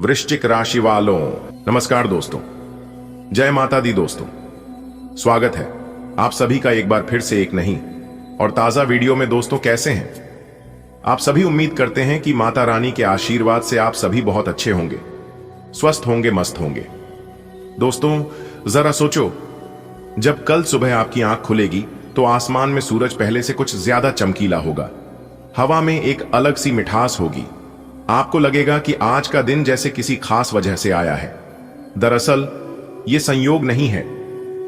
वृश्चिक राशि वालों, नमस्कार दोस्तों, जय माता दी दोस्तों। स्वागत है आप सभी का एक बार फिर से एक नई और ताजा वीडियो में। दोस्तों कैसे हैं आप सभी? उम्मीद करते हैं कि माता रानी के आशीर्वाद से आप सभी बहुत अच्छे होंगे, स्वस्थ होंगे, मस्त होंगे। दोस्तों जरा सोचो, जब कल सुबह आपकी आंख खुलेगी तो आसमान में सूरज पहले से कुछ ज्यादा चमकीला होगा, हवा में एक अलग सी मिठास होगी। आपको लगेगा कि आज का दिन जैसे किसी खास वजह से आया है। दरअसल ये संयोग नहीं है,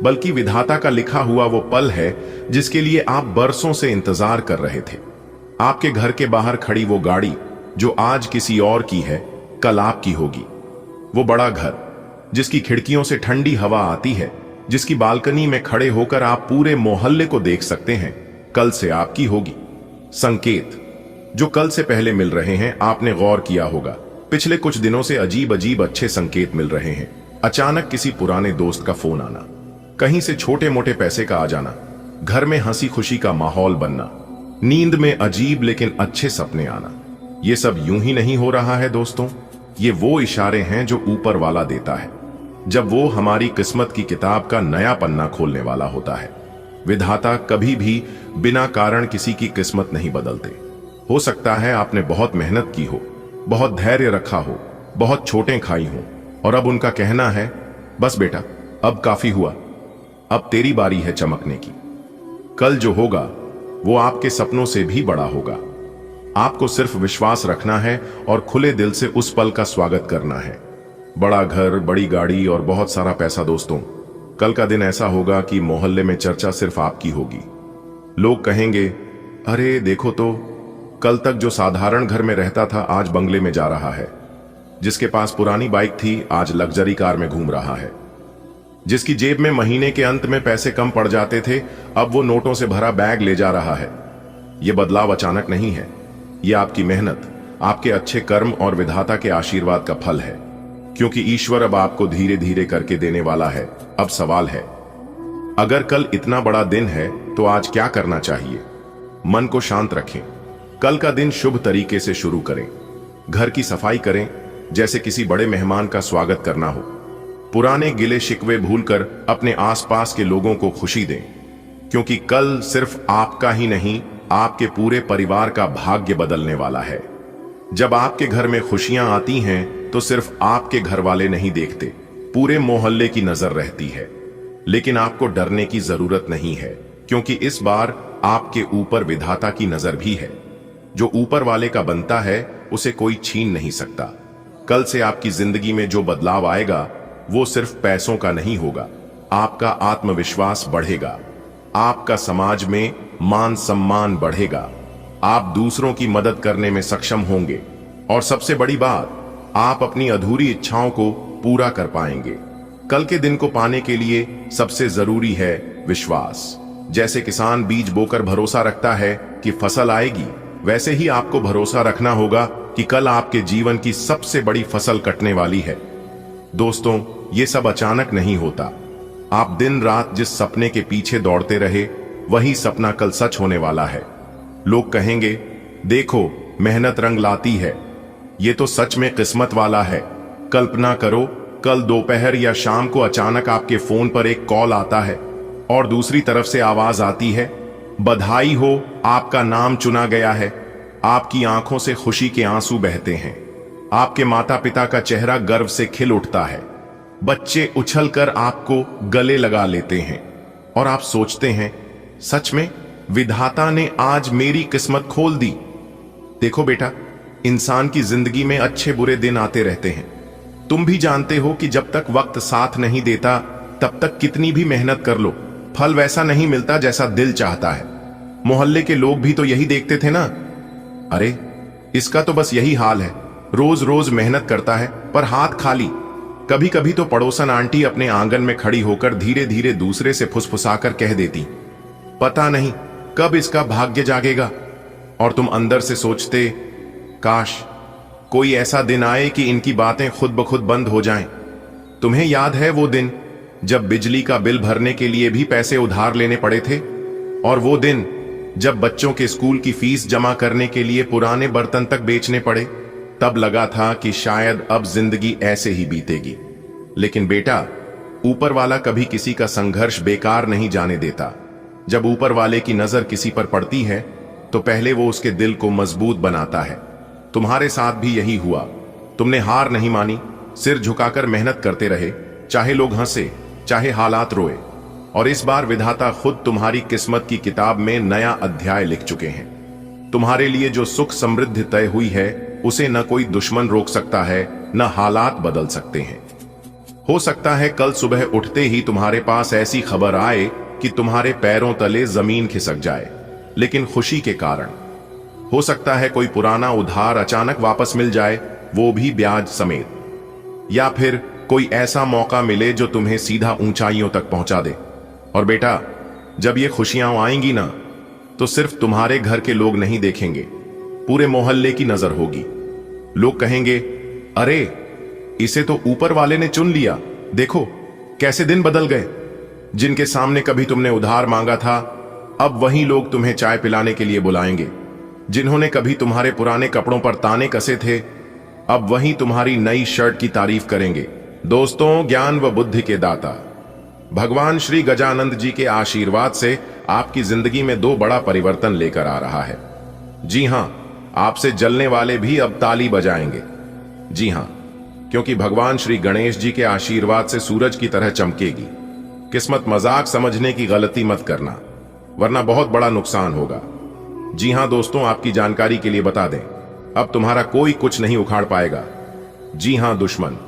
बल्कि विधाता का लिखा हुआ वो पल है जिसके लिए आप बरसों से इंतजार कर रहे थे। आपके घर के बाहर खड़ी वो गाड़ी जो आज किसी और की है, कल आपकी होगी। वो बड़ा घर जिसकी खिड़कियों से ठंडी हवा आती है, जिसकी बालकनी में खड़े होकर आप पूरे मोहल्ले को देख सकते हैं, कल से आपकी होगी। संकेत जो कल से पहले मिल रहे हैं, आपने गौर किया होगा पिछले कुछ दिनों से अजीब अजीब अच्छे संकेत मिल रहे हैं। अचानक किसी पुराने दोस्त का फोन आना, कहीं से छोटे मोटे पैसे का आ जाना, घर में हंसी खुशी का माहौल बनना, नींद में अजीब लेकिन अच्छे सपने आना। ये सब यूं ही नहीं हो रहा है दोस्तों, ये वो इशारे हैं जो ऊपर वाला देता है जब वो हमारी किस्मत की किताब का नया पन्ना खोलने वाला होता है। विधाता कभी भी बिना कारण किसी की किस्मत नहीं बदलते। हो सकता है आपने बहुत मेहनत की हो, बहुत धैर्य रखा हो, बहुत चोटें खाई हो, और अब उनका कहना है बस बेटा अब काफी हुआ, अब तेरी बारी है चमकने की। कल जो होगा वो आपके सपनों से भी बड़ा होगा। आपको सिर्फ विश्वास रखना है और खुले दिल से उस पल का स्वागत करना है। बड़ा घर, बड़ी गाड़ी और बहुत सारा पैसा। दोस्तों कल का दिन ऐसा होगा कि मोहल्ले में चर्चा सिर्फ आपकी होगी। लोग कहेंगे, अरे देखो तो, कल तक जो साधारण घर में रहता था आज बंगले में जा रहा है। जिसके पास पुरानी बाइक थी आज लग्जरी कार में घूम रहा है। जिसकी जेब में महीने के अंत में पैसे कम पड़ जाते थे, अब वो नोटों से भरा बैग ले जा रहा है। ये बदलाव अचानक नहीं है, ये आपकी मेहनत, आपके अच्छे कर्म और विधाता के आशीर्वाद का फल है। क्योंकि ईश्वर अब आपको धीरे धीरे करके देने वाला है। अब सवाल है, अगर कल इतना बड़ा दिन है तो आज क्या करना चाहिए? मन को शांत रखें, कल का दिन शुभ तरीके से शुरू करें। घर की सफाई करें जैसे किसी बड़े मेहमान का स्वागत करना हो। पुराने गिले शिकवे भूलकर अपने आसपास के लोगों को खुशी दें, क्योंकि कल सिर्फ आपका ही नहीं, आपके पूरे परिवार का भाग्य बदलने वाला है। जब आपके घर में खुशियां आती हैं तो सिर्फ आपके घर वाले नहीं देखते, पूरे मोहल्ले की नजर रहती है। लेकिन आपको डरने की जरूरत नहीं है, क्योंकि इस बार आपके ऊपर विधाता की नजर भी है। जो ऊपर वाले का बनता है उसे कोई छीन नहीं सकता। कल से आपकी जिंदगी में जो बदलाव आएगा वो सिर्फ पैसों का नहीं होगा, आपका आत्मविश्वास बढ़ेगा, आपका समाज में मान सम्मान बढ़ेगा, आप दूसरों की मदद करने में सक्षम होंगे, और सबसे बड़ी बात, आप अपनी अधूरी इच्छाओं को पूरा कर पाएंगे। कल के दिन को पाने के लिए सबसे जरूरी है विश्वास। जैसे किसान बीज बोकर भरोसा रखता है कि फसल आएगी, वैसे ही आपको भरोसा रखना होगा कि कल आपके जीवन की सबसे बड़ी फसल कटने वाली है। दोस्तों ये सब अचानक नहीं होता। आप दिन रात जिस सपने के पीछे दौड़ते रहे, वही सपना कल सच होने वाला है। लोग कहेंगे, देखो मेहनत रंग लाती है, ये तो सच में किस्मत वाला है। कल्पना करो, कल दोपहर या शाम को अचानक आपके फोन पर एक कॉल आता है और दूसरी तरफ से आवाज आती है, बधाई हो, आपका नाम चुना गया है। आपकी आंखों से खुशी के आंसू बहते हैं, आपके माता पिता का चेहरा गर्व से खिल उठता है, बच्चे उछलकर आपको गले लगा लेते हैं, और आप सोचते हैं, सच में विधाता ने आज मेरी किस्मत खोल दी। देखो बेटा, इंसान की जिंदगी में अच्छे बुरे दिन आते रहते हैं। तुम भी जानते हो कि जब तक वक्त साथ नहीं देता तब तक कितनी भी मेहनत कर लो, फल वैसा नहीं मिलता जैसा दिल चाहता है। मोहल्ले के लोग भी तो यही देखते थे ना, अरे इसका तो बस यही हाल है, रोज रोज मेहनत करता है पर हाथ खाली। कभी कभी तो पड़ोसन आंटी अपने आंगन में खड़ी होकर धीरे धीरे दूसरे से फुसफुसाकर कह देती, पता नहीं कब इसका भाग्य जागेगा। और तुम अंदर से सोचते, काश कोई ऐसा दिन आए कि इनकी बातें खुद ब खुद बंद हो जाएं। तुम्हें याद है वो दिन जब बिजली का बिल भरने के लिए भी पैसे उधार लेने पड़े थे? और वो दिन जब बच्चों के स्कूल की फीस जमा करने के लिए पुराने बर्तन तक बेचने पड़े? तब लगा था कि शायद अब जिंदगी ऐसे ही बीतेगी। लेकिन बेटा, ऊपर वाला कभी किसी का संघर्ष बेकार नहीं जाने देता। जब ऊपर वाले की नजर किसी पर पड़ती है तो पहले वो उसके दिल को मजबूत बनाता है। तुम्हारे साथ भी यही हुआ। तुमने हार नहीं मानी, सिर झुकाकर मेहनत करते रहे, चाहे लोग हंसे, चाहे हालात रोए। और इस बार विधाता खुद तुम्हारी किस्मत की किताब में नया अध्याय लिख चुके हैं। तुम्हारे लिए जो सुख समृद्धि तय हुई है उसे न कोई दुश्मन रोक सकता है, न हालात बदल सकते हैं। हो सकता है कल सुबह उठते ही तुम्हारे पास ऐसी खबर आए कि तुम्हारे पैरों तले जमीन खिसक जाए, लेकिन खुशी के कारण। हो सकता है कोई पुराना उधार अचानक वापस मिल जाए, वो भी ब्याज समेत। या फिर कोई ऐसा मौका मिले जो तुम्हें सीधा ऊंचाइयों तक पहुंचा दे। और बेटा, जब ये खुशियां आएंगी ना, तो सिर्फ तुम्हारे घर के लोग नहीं देखेंगे, पूरे मोहल्ले की नजर होगी। लोग कहेंगे, अरे इसे तो ऊपर वाले ने चुन लिया, देखो कैसे दिन बदल गए। जिनके सामने कभी तुमने उधार मांगा था, अब वही लोग तुम्हें चाय पिलाने के लिए बुलाएंगे। जिन्होंने कभी तुम्हारे पुराने कपड़ों पर ताने कसे थे, अब वही तुम्हारी नई शर्ट की तारीफ करेंगे। दोस्तों, ज्ञान व बुद्धि के दाता भगवान श्री गजानंद जी के आशीर्वाद से आपकी जिंदगी में दो बड़ा परिवर्तन लेकर आ रहा है। जी हां, आपसे जलने वाले भी अब ताली बजाएंगे। जी हां, क्योंकि भगवान श्री गणेश जी के आशीर्वाद से सूरज की तरह चमकेगी। किस्मत मजाक समझने की गलती मत करना, वरना बहुत बड़ा नुकसान होगा। जी हां दोस्तों, आपकी जानकारी के लिए बता दें, अब तुम्हारा कोई कुछ नहीं उखाड़ पाएगा। जी हां दुश्मन,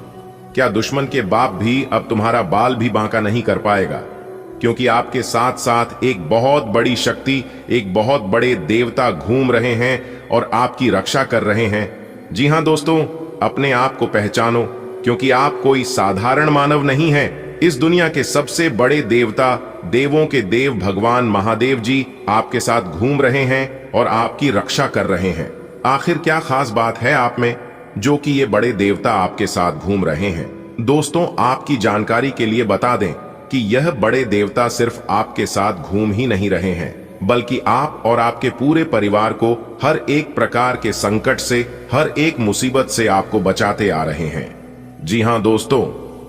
क्या दुश्मन के बाप भी अब तुम्हारा बाल भी बांका नहीं कर पाएगा, क्योंकि आपके साथ साथ एक बहुत बड़ी शक्ति, एक बहुत बड़े देवता घूम रहे हैं और आपकी रक्षा कर रहे हैं। जी हां दोस्तों, अपने आप को पहचानो, क्योंकि आप कोई साधारण मानव नहीं हैं। इस दुनिया के सबसे बड़े देवता, देवों के देव भगवान महादेव जी आपके साथ घूम रहे हैं और आपकी रक्षा कर रहे हैं। आखिर क्या खास बात है आप में जो कि ये बड़े देवता आपके साथ घूम रहे हैं? दोस्तों, आपकी जानकारी के लिए बता दें कि यह बड़े देवता सिर्फ आपके साथ घूम ही नहीं रहे हैं, बल्कि आप और आपके पूरे परिवार को हर एक प्रकार के संकट से, हर एक मुसीबत से आपको बचाते आ रहे हैं। जी हां दोस्तों,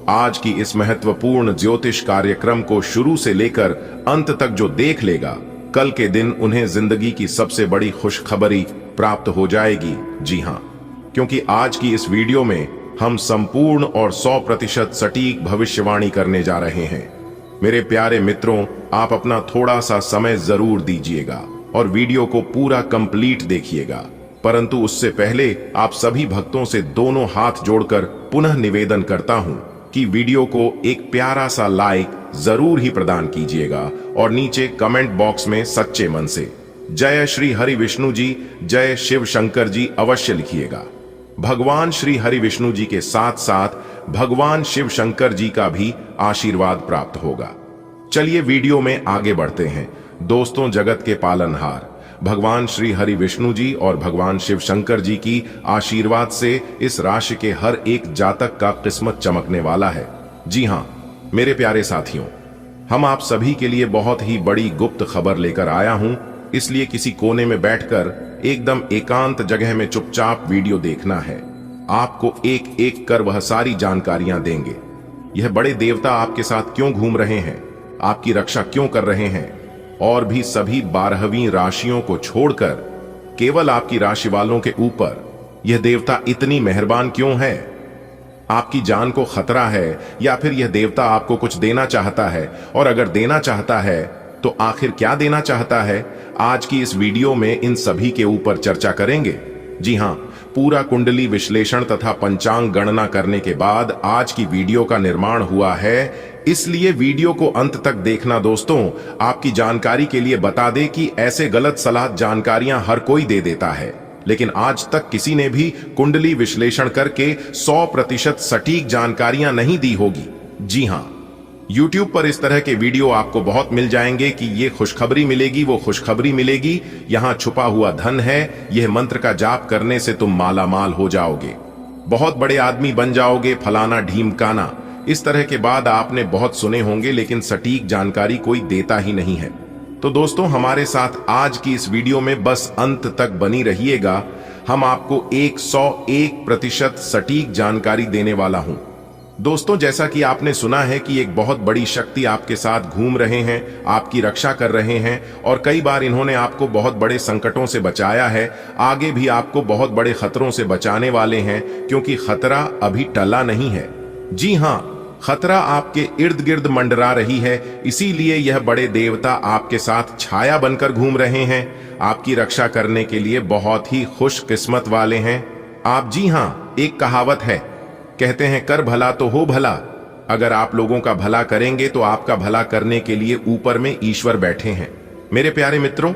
आज की इस महत्वपूर्ण ज्योतिष कार्यक्रम को शुरू से लेकर अंत तक जो देख लेगा, कल के दिन उन्हें जिंदगी की सबसे बड़ी खुशखबरी प्राप्त हो जाएगी। जी हां, क्योंकि आज की इस वीडियो में हम संपूर्ण और 100% सटीक भविष्यवाणी करने जा रहे हैं। मेरे प्यारे मित्रों, आप अपना थोड़ा सा समय जरूर दीजिएगा और वीडियो को पूरा कंप्लीट देखिएगा। परंतु उससे पहले आप सभी भक्तों से दोनों हाथ जोड़कर पुनः निवेदन करता हूं कि वीडियो को एक प्यारा सा लाइक जरूर ही प्रदान कीजिएगा और नीचे कमेंट बॉक्स में सच्चे मन से जय श्री हरि विष्णु जी, जय शिव शंकर जी अवश्य लिखिएगा। भगवान श्री हरि विष्णु जी के साथ साथ भगवान शिव शंकर जी का भी आशीर्वाद प्राप्त होगा। चलिए वीडियो में आगे बढ़ते हैं। दोस्तों, जगत के पालनहार भगवान श्री हरि विष्णु जी और भगवान शिव शंकर जी की आशीर्वाद से इस राशि के हर एक जातक का किस्मत चमकने वाला है। जी हां मेरे प्यारे साथियों, हम आप सभी के लिए बहुत ही बड़ी गुप्त खबर लेकर आया हूं, इसलिए किसी कोने में बैठकर एकदम एकांत जगह में चुपचाप वीडियो देखना है। आपको एक एक कर वह सारी जानकारियां देंगे। यह बड़े देवता आपके साथ क्यों घूम रहे हैं, आपकी रक्षा क्यों कर रहे हैं, और भी सभी 12वीं राशियों को छोड़कर केवल आपकी राशि वालों के ऊपर यह देवता इतनी मेहरबान क्यों है। आपकी जान को खतरा है या फिर यह देवता आपको कुछ देना चाहता है, और अगर देना चाहता है तो आखिर क्या देना चाहता है, आज की इस वीडियो में इन सभी के ऊपर चर्चा करेंगे। जी हां, पूरा कुंडली विश्लेषण तथा पंचांग गणना करने के बाद आज की वीडियो का निर्माण हुआ है, इसलिए वीडियो को अंत तक देखना। दोस्तों, आपकी जानकारी के लिए बता दें कि ऐसे गलत सलाह जानकारियां हर कोई दे देता है, लेकिन आज तक किसी ने भी कुंडली विश्लेषण करके 100% सटीक जानकारियां नहीं दी होगी। जी हां, YouTube पर इस तरह के वीडियो आपको बहुत मिल जाएंगे कि ये खुशखबरी मिलेगी, वो खुशखबरी मिलेगी, यहां छुपा हुआ धन है, यह मंत्र का जाप करने से तुम माला माल हो जाओगे, बहुत बड़े आदमी बन जाओगे, फलाना ढीमकाना। इस तरह के बाद आपने बहुत सुने होंगे, लेकिन सटीक जानकारी कोई देता ही नहीं है। तो दोस्तों, हमारे साथ आज की इस वीडियो में बस अंत तक बनी रहिएगा। हम आपको 101% सटीक जानकारी देने वाला हूं। दोस्तों, जैसा कि आपने सुना है कि एक बहुत बड़ी शक्ति आपके साथ घूम रहे हैं, आपकी रक्षा कर रहे हैं और कई बार इन्होंने आपको बहुत बड़े संकटों से बचाया है। आगे भी आपको बहुत बड़े खतरों से बचाने वाले हैं, क्योंकि खतरा अभी टला नहीं है। जी हां, खतरा आपके इर्द गिर्द मंडरा रही है, इसीलिए यह बड़े देवता आपके साथ छाया बनकर घूम रहे हैं, आपकी रक्षा करने के लिए बहुत ही खुशकिस्मत वाले हैं आप। जी हां, एक कहावत है, कहते हैं कर भला तो हो भला। अगर आप लोगों का भला करेंगे तो आपका भला करने के लिए ऊपर में ईश्वर बैठे हैं। मेरे प्यारे मित्रों,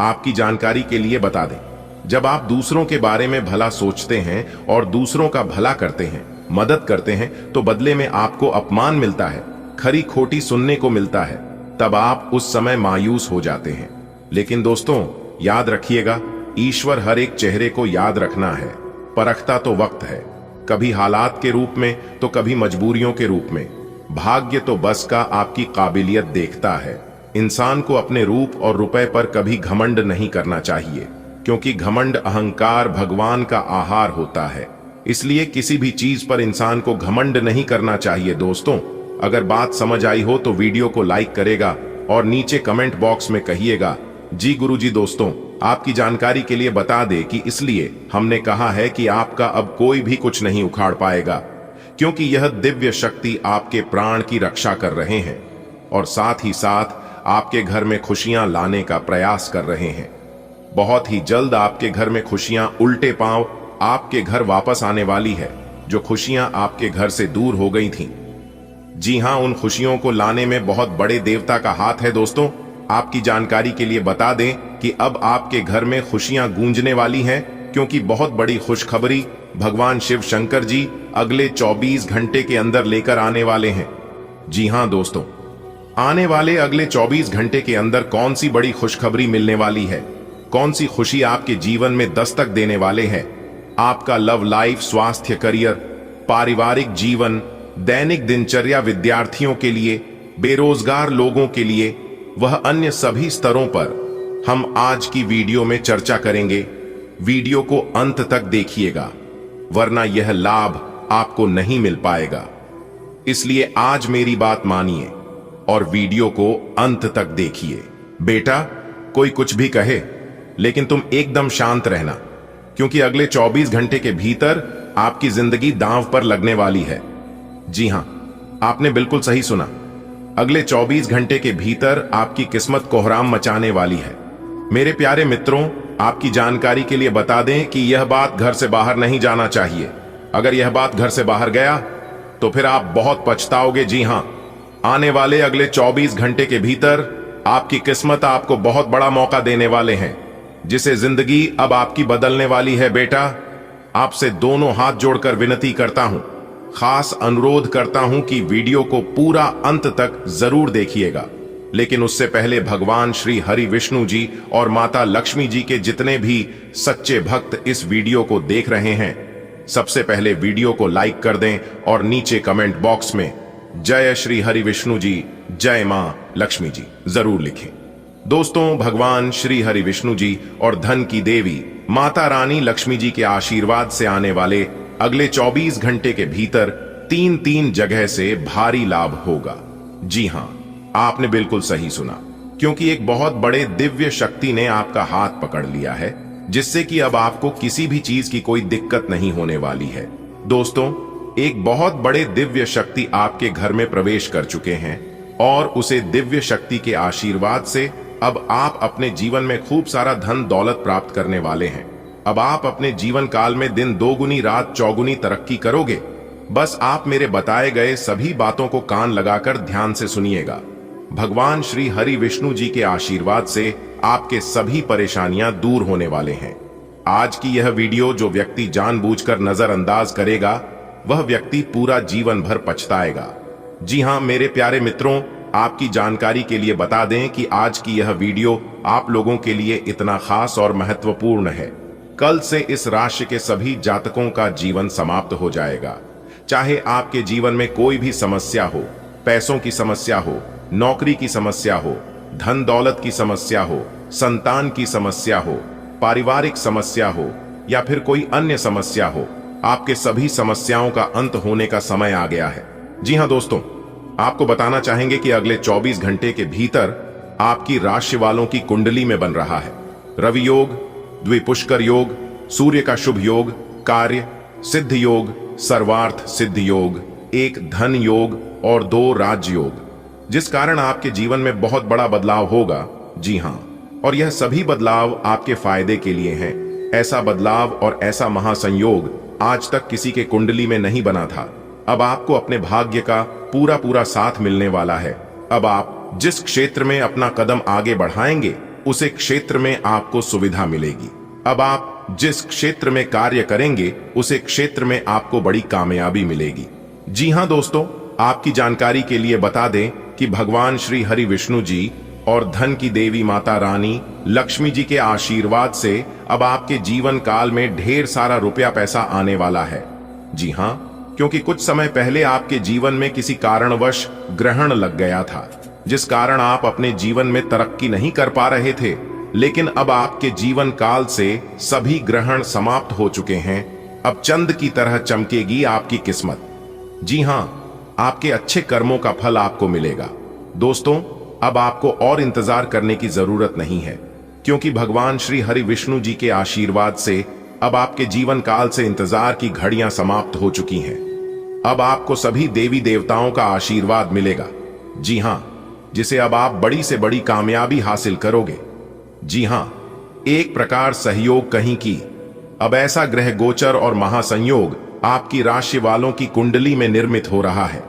आपकी जानकारी के लिए बता दें, जब आप दूसरों के बारे में भला सोचते हैं और दूसरों का भला करते हैं, मदद करते हैं, तो बदले में आपको अपमान मिलता है, खरी खोटी सुनने को मिलता है, तब आप उस समय मायूस हो जाते हैं। लेकिन दोस्तों, याद रखिएगा, ईश्वर हर एक चेहरे को याद रखना है, परखता तो वक्त है, कभी हालात के रूप में तो कभी मजबूरियों के रूप में। भाग्य तो बस का आपकी काबिलियत देखता है। इंसान को अपने रूप और रुपए पर कभी घमंड नहीं करना चाहिए, क्योंकि घमंड अहंकार भगवान का आहार होता है। इसलिए किसी भी चीज पर इंसान को घमंड नहीं करना चाहिए। दोस्तों, अगर बात समझ आई हो तो वीडियो को लाइक करेगा और नीचे कमेंट बॉक्स में कहिएगा जी गुरुजी। दोस्तों, आपकी जानकारी के लिए बता दें कि इसलिए हमने कहा है कि आपका अब कोई भी कुछ नहीं उखाड़ पाएगा, क्योंकि यह दिव्य शक्ति आपके प्राण की रक्षा कर रहे हैं और साथ ही साथ आपके घर में खुशियां लाने का प्रयास कर रहे हैं। बहुत ही जल्द आपके घर में खुशियां उल्टे पांव आपके घर वापस आने वाली है, जो खुशियां आपके घर से दूर हो गई थीं। जी हां, उन खुशियों को लाने में बहुत बड़े देवता का हाथ है। दोस्तों, आपकी जानकारी के लिए बता दें कि अब आपके घर में खुशियां गूंजने वाली हैं, क्योंकि बहुत बड़ी खुशखबरी भगवान शिव शंकर जी अगले 24 घंटे के अंदर लेकर आने वाले हैं। जी हां दोस्तों, आने वाले अगले 24 घंटे के अंदर कौन सी बड़ी खुशखबरी मिलने वाली है, कौन सी खुशी आपके जीवन में दस्तक देने वाले हैं। आपका लव लाइफ, स्वास्थ्य, करियर, पारिवारिक जीवन, दैनिक दिनचर्या, विद्यार्थियों के लिए, बेरोजगार लोगों के लिए, वह अन्य सभी स्तरों पर हम आज की वीडियो में चर्चा करेंगे। वीडियो को अंत तक देखिएगा, वरना यह लाभ आपको नहीं मिल पाएगा। इसलिए आज मेरी बात मानिए और वीडियो को अंत तक देखिए। बेटा, कोई कुछ भी कहे, लेकिन तुम एकदम शांत रहना, क्योंकि अगले 24 घंटे के भीतर आपकी जिंदगी दांव पर लगने वाली है। जी हां, आपने बिल्कुल सही सुना, अगले 24 घंटे के भीतर आपकी किस्मत कोहराम मचाने वाली है। मेरे प्यारे मित्रों, आपकी जानकारी के लिए बता दें कि यह बात घर से बाहर नहीं जाना चाहिए। अगर यह बात घर से बाहर गया तो फिर आप बहुत पछताओगे। जी हां, आने वाले अगले 24 घंटे के भीतर आपकी किस्मत आपको बहुत बड़ा मौका देने वाले हैं, जिसे जिंदगी अब आपकी बदलने वाली है। बेटा, आपसे दोनों हाथ जोड़कर विनती करता हूं, खास अनुरोध करता हूं कि वीडियो को पूरा अंत तक जरूर देखिएगा। लेकिन उससे पहले भगवान श्री हरि विष्णु जी और माता लक्ष्मी जी के जितने भी सच्चे भक्त इस वीडियो को देख रहे हैं, सबसे पहले वीडियो को लाइक कर दें और नीचे कमेंट बॉक्स में जय श्री हरि विष्णु जी, जय मां लक्ष्मी जी जरूर लिखें। दोस्तों, भगवान श्री हरि विष्णु जी और धन की देवी माता रानी लक्ष्मी जी के आशीर्वाद से आने वाले अगले 24 घंटे के भीतर 3 जगह से भारी लाभ होगा। जी हां, आपने बिल्कुल सही सुना, क्योंकि एक बहुत बड़े दिव्य शक्ति ने आपका हाथ पकड़ लिया है, जिससे कि अब आपको किसी भी चीज की कोई दिक्कत नहीं होने वाली है। दोस्तों, एक बहुत बड़े दिव्य शक्ति आपके घर में प्रवेश कर चुके हैं और उसे दिव्य शक्ति के आशीर्वाद से अब आप अपने जीवन में खूब सारा धन दौलत प्राप्त करने वाले हैं। अब आप अपने जीवन काल में दिन दोगुनी रात चौगुनी तरक्की करोगे। बस आप मेरे बताए गए सभी बातों को कान लगाकर ध्यान से सुनिएगा। भगवान श्री हरि विष्णु जी के आशीर्वाद से आपके सभी परेशानियां दूर होने वाले हैं। आज की यह वीडियो जो व्यक्ति जानबूझकर नजरअंदाज करेगा, वह व्यक्ति पूरा जीवन भर पछताएगा। जी हां मेरे प्यारे मित्रों, आपकी जानकारी के लिए बता दें कि आज की यह वीडियो आप लोगों के लिए इतना खास और महत्वपूर्ण है। कल से इस राशि के सभी जातकों का जीवन समाप्त हो जाएगा। चाहे आपके जीवन में कोई भी समस्या हो, पैसों की समस्या हो, नौकरी की समस्या हो, धन दौलत की समस्या हो, संतान की समस्या हो, पारिवारिक समस्या हो, या फिर कोई अन्य समस्या हो, आपके सभी समस्याओं का अंत होने का समय आ गया है। जी हां दोस्तों, आपको बताना चाहेंगे कि अगले 24 घंटे के भीतर आपकी राशि वालों की कुंडली में बन रहा है रवि योग, द्विपुष्कर योग, सूर्य का शुभ योग, कार्य सिद्ध योग, सर्वार्थ सिद्ध योग, एक धन योग और 2 राज्य योग, जिस कारण आपके जीवन में बहुत बड़ा बदलाव होगा। जी हां, और यह सभी बदलाव आपके फायदे के लिए हैं। ऐसा बदलाव और ऐसा महासंयोग आज तक किसी के कुंडली में नहीं बना था। अब आपको अपने भाग्य का पूरा पूरा साथ मिलने वाला है। अब आप जिस क्षेत्र में अपना कदम आगे बढ़ाएंगे, उसे क्षेत्र में आपको सुविधा मिलेगी। अब आप जिस क्षेत्र में कार्य करेंगे, उसे क्षेत्र में आपको बड़ी कामयाबी मिलेगी। जी हां दोस्तों, आपकी जानकारी के लिए बता दें कि भगवान श्री हरि विष्णु जी और धन की देवी माता रानी लक्ष्मी जी के आशीर्वाद से अब आपके जीवन काल में ढेर सारा रुपया पैसा आने वाला है। जी हां, क्योंकि कुछ समय पहले आपके जीवन में किसी कारणवश ग्रहण लग गया था, जिस कारण आप अपने जीवन में तरक्की नहीं कर पा रहे थे। लेकिन अब आपके जीवन काल से सभी ग्रहण समाप्त हो चुके हैं। अब चंद की तरह चमकेगी आपकी किस्मत। जी हां, आपके अच्छे कर्मों का फल आपको मिलेगा। दोस्तों, अब आपको और इंतजार करने की जरूरत नहीं है, क्योंकि भगवान श्री हरि विष्णु जी के आशीर्वाद से अब आपके जीवन काल से इंतजार की घड़ियां समाप्त हो चुकी हैं। अब आपको सभी देवी देवताओं का आशीर्वाद मिलेगा। जी हां, जिसे अब आप बड़ी से बड़ी कामयाबी हासिल करोगे। जी हां, एक प्रकार सहयोग कहीं की। अब ऐसा ग्रह गोचर और महासंयोग आपकी राशि वालों की कुंडली में निर्मित हो रहा है,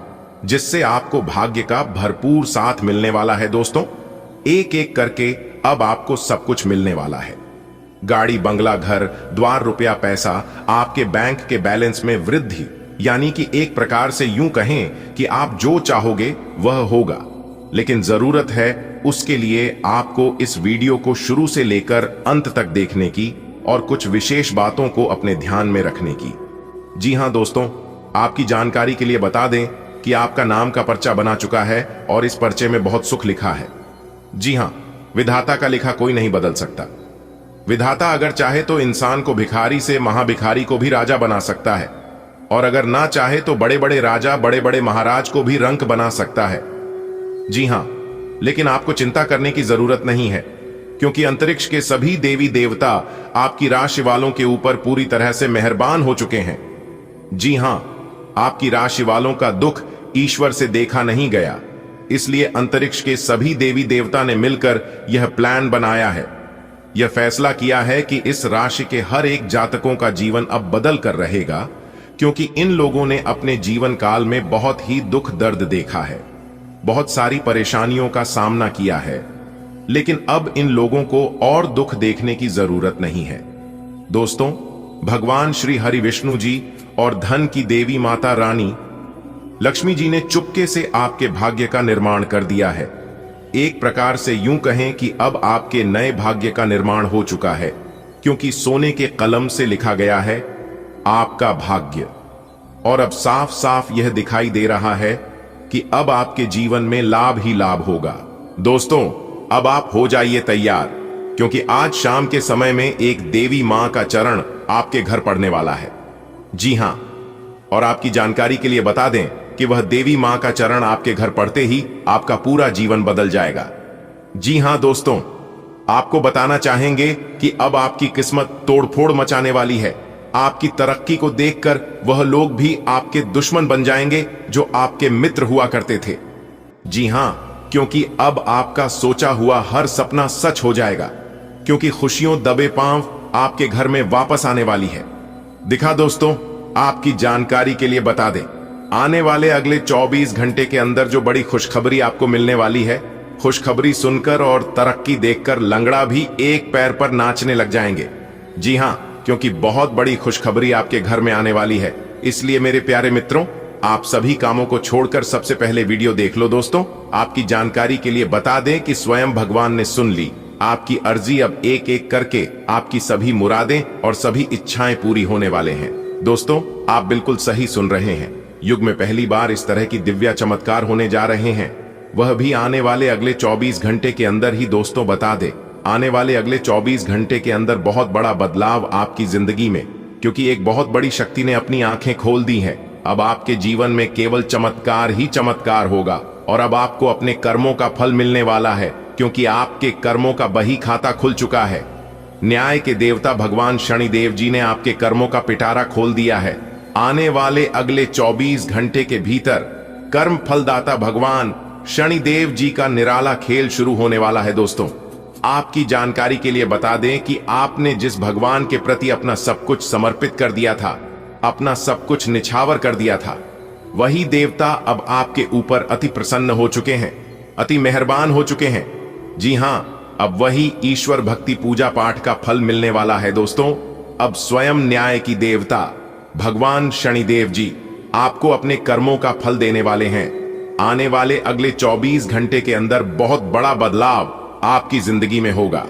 जिससे आपको भाग्य का भरपूर साथ मिलने वाला है। दोस्तों, एक एक करके अब आपको सब कुछ मिलने वाला है। गाड़ी, बंगला, घर द्वार, रुपया, पैसा, आपके बैंक के बैलेंस में वृद्धि, यानी कि एक प्रकार से यूं कहें कि आप जो चाहोगे वह होगा। लेकिन जरूरत है उसके लिए आपको इस वीडियो को शुरू से लेकर अंत तक देखने की और कुछ विशेष बातों को अपने ध्यान में रखने की। जी हां दोस्तों, आपकी जानकारी के लिए बता दें कि आपका नाम का पर्चा बना चुका है और इस पर्चे में बहुत सुख लिखा है। जी हां, विधाता का लिखा कोई नहीं बदल सकता। विधाता अगर चाहे तो इंसान को भिखारी से महाभिखारी को भी राजा बना सकता है, और अगर ना चाहे तो बड़े बड़े राजा, बड़े बड़े महाराज को भी रंक बना सकता है। जी हां, लेकिन आपको चिंता करने की जरूरत नहीं है, क्योंकि अंतरिक्ष के सभी देवी देवता आपकी राशि वालों के ऊपर पूरी तरह से मेहरबान हो चुके हैं। जी हां, आपकी राशि वालों का दुख ईश्वर से देखा नहीं गया, इसलिए अंतरिक्ष के सभी देवी देवता ने मिलकर यह प्लान बनाया है। यह फैसला किया है कि इस राशि के हर एक जातकों का जीवन अब बदल कर रहेगा, क्योंकि इन लोगों ने अपने जीवन काल में बहुत ही दुख दर्द देखा है, बहुत सारी परेशानियों का सामना किया है। लेकिन अब इन लोगों को और दुख देखने की जरूरत नहीं है। दोस्तों, भगवान श्री हरि विष्णु जी और धन की देवी माता रानी लक्ष्मी जी ने चुपके से आपके भाग्य का निर्माण कर दिया है। एक प्रकार से यूं कहें कि अब आपके नए भाग्य का निर्माण हो चुका है, क्योंकि सोने के कलम से लिखा गया है आपका भाग्य। और अब साफ साफ यह दिखाई दे रहा है कि अब आपके जीवन में लाभ ही लाभ होगा। दोस्तों, अब आप हो जाइए तैयार, क्योंकि आज शाम के समय में एक देवी मां का चरण आपके घर पड़ने वाला है। जी हां, और आपकी जानकारी के लिए बता दें कि वह देवी मां का चरण आपके घर पड़ते ही आपका पूरा जीवन बदल जाएगा। जी हां दोस्तों, आपको बताना चाहेंगे कि अब आपकी किस्मत तोड़फोड़ मचाने वाली है। आपकी तरक्की को देखकर वह लोग भी आपके दुश्मन बन जाएंगे जो आपके मित्र हुआ करते थे। जी हां, क्योंकि अब आपका सोचा हुआ हर सपना सच हो जाएगा, क्योंकि खुशियों दबे पांव आपके घर में वापस आने वाली है। दिखा दोस्तों, आपकी जानकारी के लिए बता दें, आने वाले अगले 24 घंटे के अंदर जो बड़ी खुशखबरी आपको मिलने वाली है, खुशखबरी सुनकर और तरक्की देखकर लंगड़ा भी एक पैर पर नाचने लग जाएंगे। जी हां, क्योंकि बहुत बड़ी खुशखबरी आपके घर में आने वाली है। इसलिए मेरे प्यारे मित्रों, आप सभी कामों को छोड़कर सबसे पहले वीडियो देख लो। दोस्तों, आपकी जानकारी के लिए बता दें कि स्वयं भगवान ने सुन ली आपकी अर्जी। अब एक एक करके आपकी सभी मुरादें और सभी इच्छाएं पूरी होने वाले हैं। दोस्तों, आप बिल्कुल सही सुन रहे हैं। युग में पहली बार इस तरह की दिव्य चमत्कार होने जा रहे हैं, वह भी आने वाले अगले 24 घंटे के अंदर ही। दोस्तों, बता दें आने वाले अगले 24 घंटे के अंदर बहुत बड़ा बदलाव आपकी जिंदगी में, क्योंकि एक बहुत बड़ी शक्ति ने अपनी आंखें खोल दी हैं। अब आपके जीवन में केवल चमत्कार ही चमत्कार होगा और अब आपको अपने कर्मों का फल मिलने वाला है, क्योंकि आपके कर्मों का बही खाता खुल चुका है। न्याय के देवता भगवान शनिदेव जी ने आपके कर्मों का पिटारा खोल दिया है। आने वाले अगले 24 घंटे के भीतर कर्म फलदाता भगवान शनिदेव जी का निराला खेल शुरू होने वाला है। दोस्तों, आपकी जानकारी के लिए बता दें कि आपने जिस भगवान के प्रति अपना सब कुछ समर्पित कर दिया था, अपना सब कुछ निछावर कर दिया था, वही देवता अब आपके ऊपर अति प्रसन्न हो चुके हैं, अति मेहरबान हो चुके हैं। जी हां, अब वही ईश्वर भक्ति पूजा पाठ का फल मिलने वाला है। दोस्तों, अब स्वयं न्याय की देवता भगवान शनिदेव जी आपको अपने कर्मों का फल देने वाले हैं। आने वाले अगले 24 घंटे के अंदर बहुत बड़ा बदलाव आपकी जिंदगी में होगा,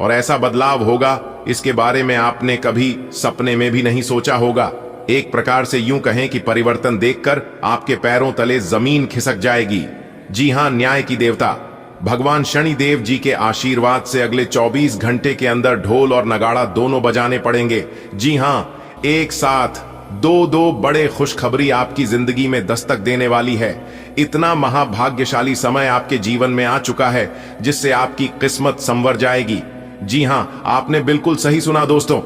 और ऐसा बदलाव होगा इसके बारे में आपने कभी सपने में भी नहीं सोचा होगा। एक प्रकार से यूं कहें कि परिवर्तन देखकर आपके पैरों तले जमीन खिसक जाएगी। जी हां, न्याय की देवता भगवान शनिदेव जी के आशीर्वाद से अगले 24 घंटे के अंदर ढोल और नगाड़ा दोनों बजाने पड़ेंगे। जी हां, एक साथ दो बड़े खुशखबरी आपकी जिंदगी में दस्तक देने वाली है। इतना महाभाग्यशाली समय आपके जीवन में आ चुका है जिससे आपकी किस्मत संवर जाएगी। जी हां, आपने बिल्कुल सही सुना दोस्तों,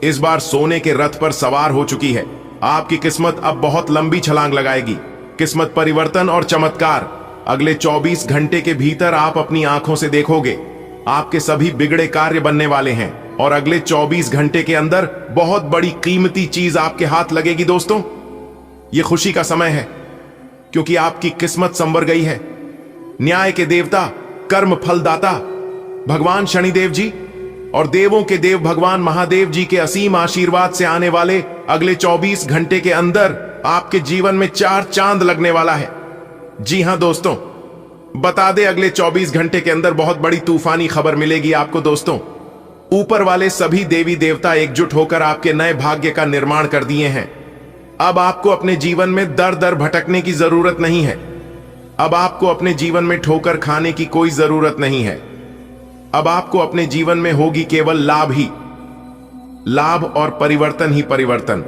इस बार सोने के रथ पर सवार हो चुकी है। आपकी किस्मत अब बहुत लंबी छलांग लगाएगी। किस्मत परिवर्तन और चमत्कार अगले 24 घंटे के भीतर आप अपनी आंखों से देखोगे। आपके सभी बिगड़े कार्य बनने वाले हैं और अगले 24 घंटे के अंदर बहुत बड़ी कीमती चीज आपके हाथ लगेगी। दोस्तों, यह खुशी का समय है क्योंकि आपकी किस्मत संवर गई है। न्याय के देवता, कर्म फलदाता भगवान शनिदेव जी और देवों के देव भगवान महादेव जी के असीम आशीर्वाद से आने वाले अगले 24 घंटे के अंदर आपके जीवन में 4 चांद लगने वाला है। जी हां दोस्तों, बता दे अगले 24 घंटे के अंदर बहुत बड़ी तूफानी खबर मिलेगी आपको। दोस्तों, ऊपर वाले सभी देवी देवता एकजुट होकर आपके नए भाग्य का निर्माण कर दिए हैं। अब आपको अपने जीवन में दर दर भटकने की जरूरत नहीं है। अब आपको अपने जीवन में ठोकर खाने की कोई जरूरत नहीं है। अब आपको अपने जीवन में होगी केवल लाभ ही लाभ और परिवर्तन ही परिवर्तन।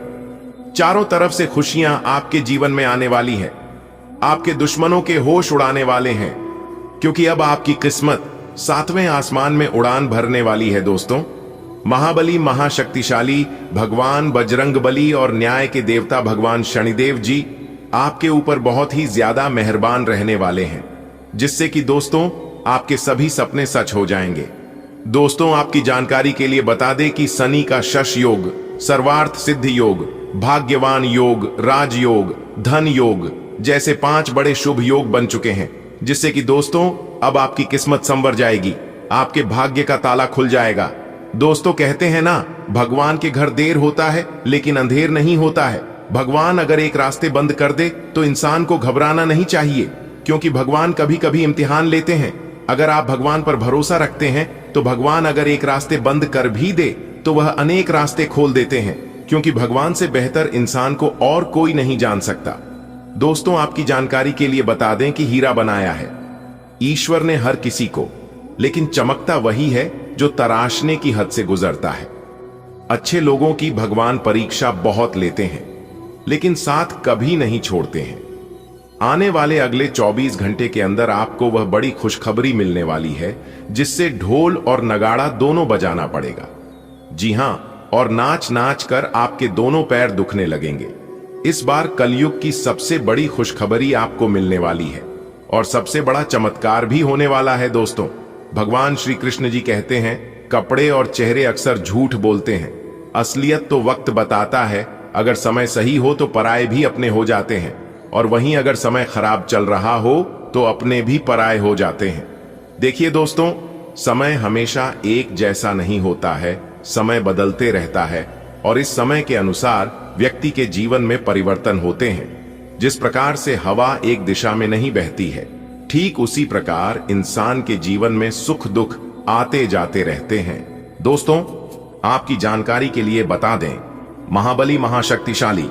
चारों तरफ से खुशियां आपके जीवन में आने वाली है। आपके दुश्मनों के होश उड़ाने वाले हैं, क्योंकि अब आपकी किस्मत 7वें आसमान में उड़ान भरने वाली है। दोस्तों, महाबली महाशक्तिशाली भगवान बजरंगबली और न्याय के देवता भगवान शनिदेव जी आपके ऊपर बहुत ही ज्यादा मेहरबान रहने वाले हैं, जिससे कि दोस्तों आपके सभी सपने सच हो जाएंगे। दोस्तों, आपकी जानकारी के लिए बता दें कि शनि का शश योग, सर्वार्थ सिद्ध योग, भाग्यवान योग, राजयोग, धन योग जैसे 5 बड़े शुभ योग बन चुके हैं, जिससे कि दोस्तों अब आपकी किस्मत संवर जाएगी, आपके भाग्य का ताला खुल जाएगा। दोस्तों, कहते हैं ना, भगवान के घर देर होता है लेकिन अंधेर नहीं होता है। भगवान अगर एक रास्ते बंद कर दे तो इंसान को घबराना नहीं चाहिए, क्योंकि भगवान कभी कभी इम्तिहान लेते हैं। अगर आप भगवान पर भरोसा रखते हैं तो भगवान अगर एक रास्ते बंद कर भी दे तो वह अनेक रास्ते खोल देते हैं, क्योंकि भगवान से बेहतर इंसान को और कोई नहीं जान सकता। दोस्तों, आपकी जानकारी के लिए बता दें कि हीरा बनाया है ईश्वर ने हर किसी को, लेकिन चमकता वही है जो तराशने की हद से गुजरता है। अच्छे लोगों की भगवान परीक्षा बहुत लेते हैं, लेकिन साथ कभी नहीं छोड़ते हैं। आने वाले अगले 24 घंटे के अंदर आपको वह बड़ी खुशखबरी मिलने वाली है, जिससे ढोल और नगाड़ा दोनों बजाना पड़ेगा। जी हां, और नाच नाच कर आपके दोनों पैर दुखने लगेंगे। इस बार कलयुग की सबसे बड़ी खुशखबरी आपको मिलने वाली है और सबसे बड़ा चमत्कार भी होने वाला है। दोस्तों, भगवान श्री कृष्ण जी कहते हैं, कपड़े और चेहरे अक्सर झूठ बोलते हैं, असलियत तो वक्त बताता है। अगर समय सही हो तो पराये भी अपने हो जाते हैं, और वहीं अगर समय खराब चल रहा हो तो अपने भी पराये हो जाते हैं। देखिए दोस्तों, समय हमेशा एक जैसा नहीं होता है, समय बदलते रहता है और इस समय के अनुसार व्यक्ति के जीवन में परिवर्तन होते हैं। जिस प्रकार से हवा एक दिशा में नहीं बहती है, ठीक उसी प्रकार इंसान के जीवन में सुख दुख आते जाते रहते हैं। दोस्तों, आपकी जानकारी के लिए बता दें, महाबली महाशक्तिशाली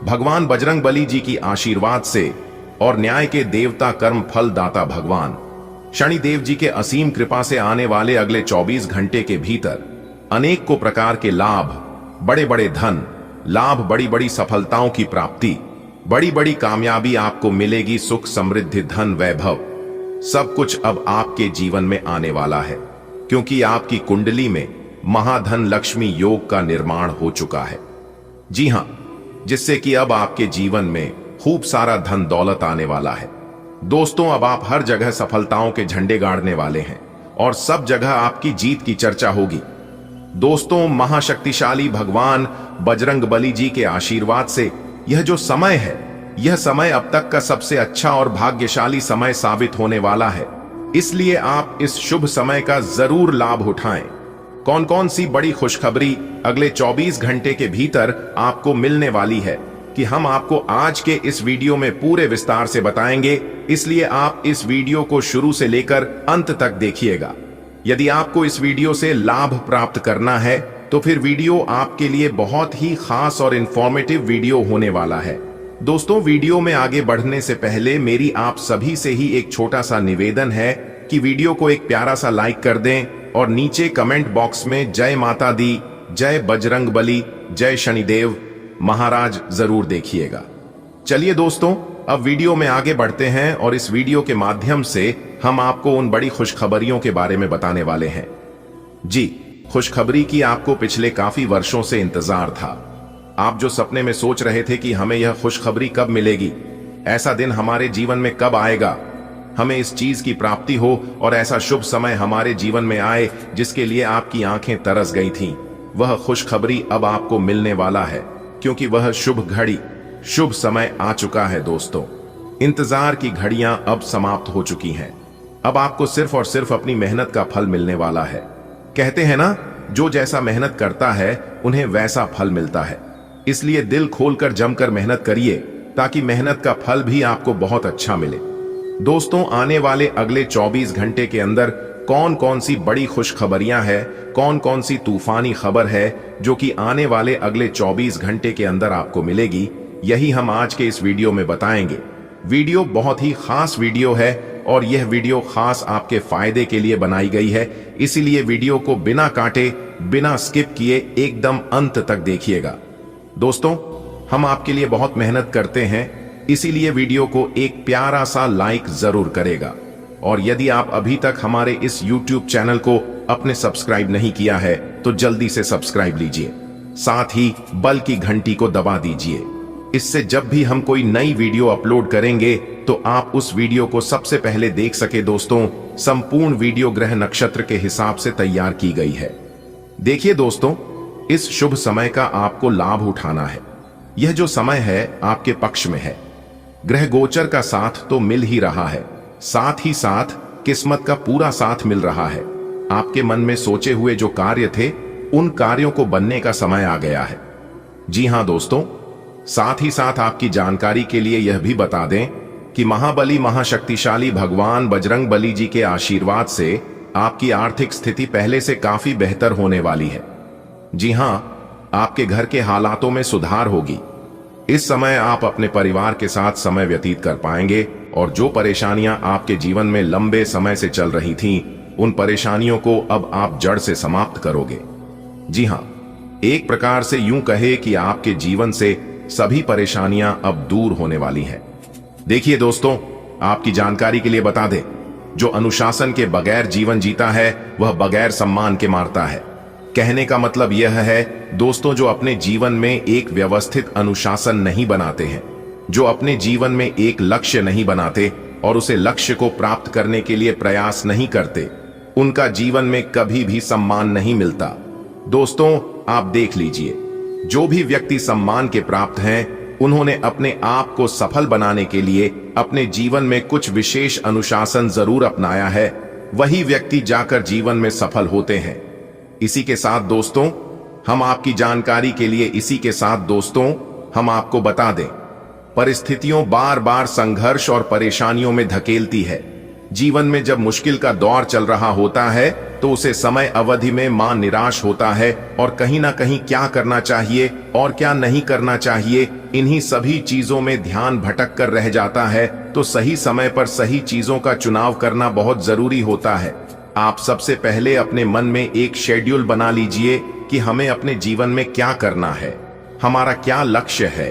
भगवान बजरंगबली जी की आशीर्वाद से और न्याय के देवता कर्म फल दाता भगवान शनिदेव जी के असीम कृपा से आने वाले अगले 24 घंटे के भीतर अनेक को प्रकार के लाभ, बड़े बड़े धन लाभ, बड़ी बड़ी सफलताओं की प्राप्ति, बड़ी बड़ी कामयाबी आपको मिलेगी। सुख, समृद्धि, धन, वैभव सब कुछ अब आपके जीवन में आने वाला है, क्योंकि आपकी कुंडली में महाधन लक्ष्मी योग का निर्माण हो चुका है। जी हां, जिससे कि अब आपके जीवन में खूब सारा धन दौलत आने वाला है। दोस्तों, अब आप हर जगह सफलताओं के झंडे गाड़ने वाले हैं और सब जगह आपकी जीत की चर्चा होगी। दोस्तों, महाशक्तिशाली भगवान बजरंगबली जी के आशीर्वाद से यह जो समय है, यह समय अब तक का सबसे अच्छा और भाग्यशाली समय साबित होने वाला है। इसलिए आप इस शुभ समय का जरूर लाभ उठाएं। कौन कौन सी बड़ी खुशखबरी अगले 24 घंटे के भीतर आपको मिलने वाली है कि हम आपको आज के इस वीडियो में पूरे विस्तार से बताएंगे। इसलिए आप इस वीडियो को शुरू से लेकर अंत तक देखिएगा। यदि आपको इस वीडियो से लाभ प्राप्त करना है तो फिर वीडियो आपके लिए बहुत ही खास और इंफॉर्मेटिव वीडियो होने वाला है। दोस्तों, वीडियो में आगे बढ़ने से पहले मेरी आप सभी से ही एक छोटा सा निवेदन है कि वीडियो को एक प्यारा सा लाइक कर दें और नीचे कमेंट बॉक्स में जय माता दी, जय बजरंगबली, जय शनिदेव महाराज जरूर देखिएगा। चलिए दोस्तों, अब वीडियो में आगे बढ़ते हैं और इस वीडियो के माध्यम से हम आपको उन बड़ी खुशखबरियों के बारे में बताने वाले हैं। जी, खुशखबरी की आपको पिछले काफी वर्षों से इंतजार था। आप जो सपने में सोच रहे थे कि हमें यह खुशखबरी कब मिलेगी, ऐसा दिन हमारे जीवन में कब आएगा, हमें इस चीज की प्राप्ति हो और ऐसा शुभ समय हमारे जीवन में आए जिसके लिए आपकी आंखें तरस गई थीं, वह खुशखबरी अब आपको मिलने वाला है, क्योंकि वह शुभ घड़ी, शुभ समय आ चुका है। दोस्तों, इंतजार की घड़ियां अब समाप्त हो चुकी हैं। अब आपको सिर्फ और सिर्फ अपनी मेहनत का फल मिलने वाला है। कहते हैं ना, जो जैसा मेहनत करता है उन्हें वैसा फल मिलता है। इसलिए दिल खोलकर जमकर मेहनत करिए ताकि मेहनत का फल भी आपको बहुत अच्छा मिले। दोस्तों, आने वाले अगले 24 घंटे के अंदर कौन कौन सी बड़ी खुशखबरियां हैं, कौन कौन सी तूफानी खबर है जो कि आने वाले अगले 24 घंटे के अंदर आपको मिलेगी, यही हम आज के इस वीडियो में बताएंगे। वीडियो बहुत ही खास वीडियो है और यह वीडियो खास आपके फायदे के लिए बनाई गई है। इसीलिए वीडियो को बिना काटे, बिना स्किप किए एकदम अंत तक देखिएगा। दोस्तों, हम आपके लिए बहुत मेहनत करते हैं, इसीलिए वीडियो को एक प्यारा सा लाइक जरूर करेगा। और यदि आप अभी तक हमारे इस YouTube चैनल को अपने सब्सक्राइब नहीं किया है तो जल्दी से सब्सक्राइब लीजिए, साथ ही बल की घंटी को दबा दीजिए। इससे जब भी हम कोई नई वीडियो अपलोड करेंगे तो आप उस वीडियो को सबसे पहले देख सके। दोस्तों, संपूर्ण वीडियो ग्रह नक्षत्र के हिसाब से तैयार की गई है। देखिए दोस्तों, इस शुभ समय का आपको लाभ उठाना है। यह जो समय है आपके पक्ष में है। ग्रह गोचर का साथ तो मिल ही रहा है, साथ ही साथ किस्मत का पूरा साथ मिल रहा है। आपके मन में सोचे हुए जो कार्य थे, उन कार्यों को बनने का समय आ गया है। जी हां दोस्तों, साथ ही साथ आपकी जानकारी के लिए यह भी बता दें कि महाबली महाशक्तिशाली भगवान बजरंगबली जी के आशीर्वाद से आपकी आर्थिक स्थिति पहले से काफी बेहतर होने वाली है। जी हां, आपके घर के हालातों में सुधार होगी। इस समय आप अपने परिवार के साथ समय व्यतीत कर पाएंगे और जो परेशानियां आपके जीवन में लंबे समय से चल रही थीं, उन परेशानियों को अब आप जड़ से समाप्त करोगे। जी हां, एक प्रकार से यूं कहे कि आपके जीवन से सभी परेशानियां अब दूर होने वाली हैं। देखिए दोस्तों, आपकी जानकारी के लिए बता दें, जो अनुशासन के बगैर जीवन जीता है वह बगैर सम्मान के मारता है। कहने का मतलब यह है दोस्तों, जो अपने जीवन में एक व्यवस्थित अनुशासन नहीं बनाते हैं, जो अपने जीवन में एक लक्ष्य नहीं बनाते और उसे लक्ष्य को प्राप्त करने के लिए प्रयास नहीं करते, उनका जीवन में कभी भी सम्मान नहीं मिलता। दोस्तों, आप देख लीजिए, जो भी व्यक्ति सम्मान के प्राप्त हैं, उन्होंने अपने आप को सफल बनाने के लिए अपने जीवन में कुछ विशेष अनुशासन जरूर अपनाया है। वही व्यक्ति जाकर जीवन में सफल होते हैं। इसी के साथ दोस्तों, हम आपकी जानकारी के लिए हम आपको बता दें, परिस्थितियों बार बार संघर्ष और परेशानियों में धकेलती है। जीवन में जब मुश्किल का दौर चल रहा होता है तो उसे समय अवधि में निराश होता है और कहीं ना कहीं क्या करना चाहिए और क्या नहीं करना चाहिए इन्हीं सभी चीजों में ध्यान भटक कर रह जाता है, तो सही समय पर सही चीजों का चुनाव करना बहुत जरूरी होता है। आप सबसे पहले अपने मन में एक शेड्यूल बना लीजिए कि हमें अपने जीवन में क्या करना है, हमारा क्या लक्ष्य है,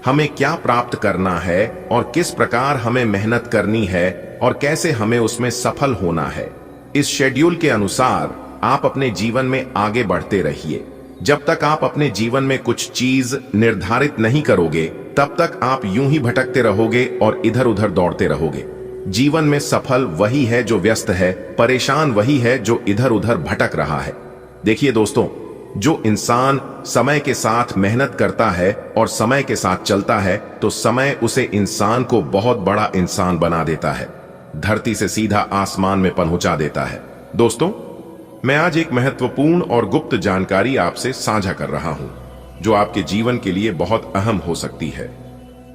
हमें क्या प्राप्त करना है और किस प्रकार हमें मेहनत करनी है और कैसे हमें उसमें सफल होना है। इस शेड्यूल के अनुसार आप अपने जीवन में आगे बढ़ते रहिए। जब तक आप अपने जीवन में कुछ चीज निर्धारित नहीं करोगे, तब तक आप यूं ही भटकते रहोगे और इधर उधर दौड़ते रहोगे। जीवन में सफल वही है जो व्यस्त है, परेशान वही है जो इधर उधर भटक रहा है। देखिए दोस्तों, जो इंसान समय के साथ मेहनत करता है और समय के साथ चलता है, तो समय उसे इंसान को बहुत बड़ा इंसान बना देता है, धरती से सीधा आसमान में पहुंचा देता है। दोस्तों, मैं आज एक महत्वपूर्ण और गुप्त जानकारी आपसे साझा कर रहा हूं, जो आपके जीवन के लिए बहुत अहम हो सकती है।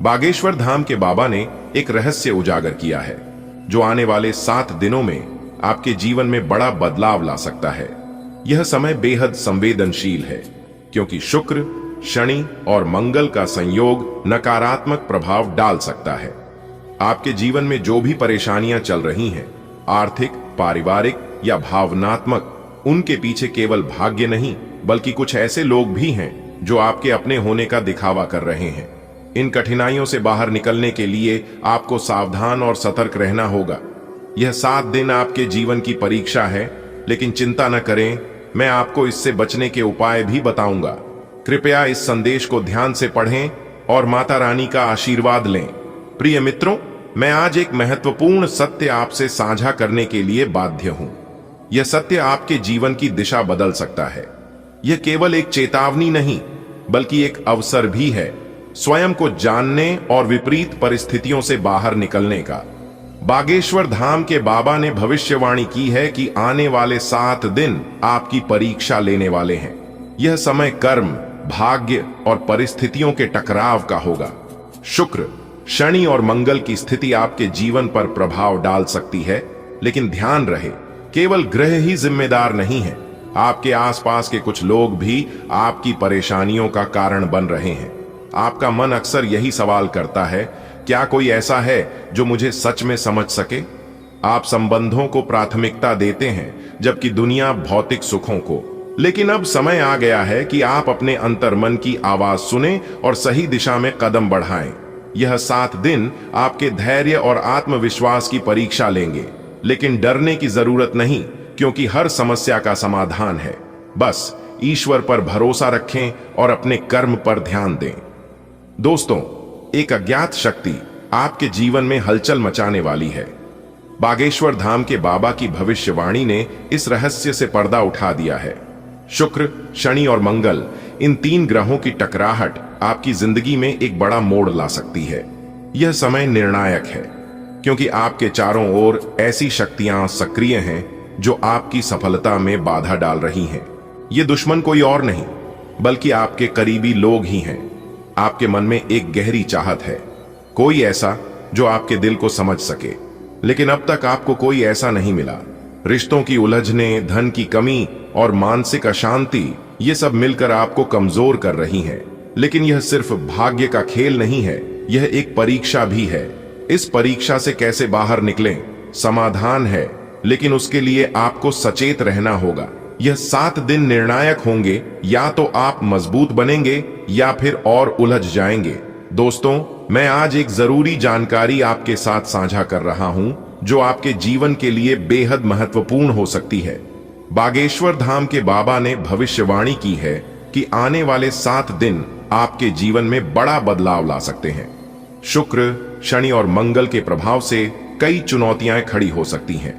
बागेश्वर धाम के बाबा ने एक रहस्य उजागर किया है, जो आने वाले 7 दिनों में आपके जीवन में बड़ा बदलाव ला सकता है। यह समय बेहद संवेदनशील है, क्योंकि शुक्र, शनि और मंगल का संयोग नकारात्मक प्रभाव डाल सकता है। आपके जीवन में जो भी परेशानियां चल रही हैं, आर्थिक, पारिवारिक या भावनात्मक, उनके पीछे केवल भाग्य नहीं, बल्कि कुछ ऐसे लोग भी हैं जो आपके अपने होने का दिखावा कर रहे हैं। इन कठिनाइयों से बाहर निकलने के लिए आपको सावधान और सतर्क रहना होगा। यह 7 दिन आपके जीवन की परीक्षा है, लेकिन चिंता न करें, मैं आपको इससे बचने के उपाय भी बताऊंगा। कृपया इस संदेश को ध्यान से पढ़ें और माता रानी का आशीर्वाद लें। प्रिय मित्रों, मैं आज एक महत्वपूर्ण सत्य आपसे साझा करने के लिए बाध्य हूं। यह सत्य आपके जीवन की दिशा बदल सकता है। यह केवल एक चेतावनी नहीं, बल्कि एक अवसर भी है स्वयं को जानने और विपरीत परिस्थितियों से बाहर निकलने का। बागेश्वर धाम के बाबा ने भविष्यवाणी की है कि आने वाले 7 दिन आपकी परीक्षा लेने वाले हैं। यह समय कर्म, भाग्य और परिस्थितियों के टकराव का होगा। शुक्र, शनि और मंगल की स्थिति आपके जीवन पर प्रभाव डाल सकती है, लेकिन ध्यान रहे, केवल ग्रह ही जिम्मेदार नहीं है। आपके आसपास के कुछ लोग भी आपकी परेशानियों का कारण बन रहे हैं। आपका मन अक्सर यही सवाल करता है, क्या कोई ऐसा है जो मुझे सच में समझ सके? आप संबंधों को प्राथमिकता देते हैं, जबकि दुनिया भौतिक सुखों को। लेकिन अब समय आ गया है कि आप अपने अंतर्मन की आवाज सुने और सही दिशा में कदम बढ़ाएं। यह 7 दिन आपके धैर्य और आत्मविश्वास की परीक्षा लेंगे, लेकिन डरने की जरूरत नहीं, क्योंकि हर समस्या का समाधान है। बस ईश्वर पर भरोसा रखें और अपने कर्म पर ध्यान दें। दोस्तों, एक अज्ञात शक्ति आपके जीवन में हलचल मचाने वाली है। बागेश्वर धाम के बाबा की भविष्यवाणी ने इस रहस्य से पर्दा उठा दिया है। शुक्र, शनि और मंगल, इन 3 ग्रहों की टकराहट आपकी जिंदगी में एक बड़ा मोड़ ला सकती है। यह समय निर्णायक है, क्योंकि आपके चारों ओर ऐसी शक्तियां सक्रिय हैं जो आपकी सफलता में बाधा डाल रही हैं। ये दुश्मन कोई और नहीं, बल्कि आपके करीबी लोग ही हैं। आपके मन में एक गहरी चाहत है, कोई ऐसा जो आपके दिल को समझ सके, लेकिन अब तक आपको कोई ऐसा नहीं मिला। रिश्तों की उलझने, धन की कमी और मानसिक अशांति, ये सब मिलकर आपको कमजोर कर रही हैं। लेकिन यह सिर्फ भाग्य का खेल नहीं है, यह एक परीक्षा भी है। इस परीक्षा से कैसे बाहर निकलें, समाधान है, लेकिन उसके लिए आपको सचेत रहना होगा। यह 7 दिन निर्णायक होंगे, या तो आप मजबूत बनेंगे या फिर और उलझ जाएंगे। दोस्तों, मैं आज एक जरूरी जानकारी आपके साथ साझा कर रहा हूं, जो आपके जीवन के लिए बेहद महत्वपूर्ण हो सकती है। बागेश्वर धाम के बाबा ने भविष्यवाणी की है कि आने वाले 7 दिन आपके जीवन में बड़ा बदलाव ला सकते हैं। शुक्र, शनि और मंगल के प्रभाव से कई चुनौतियां खड़ी हो सकती हैं।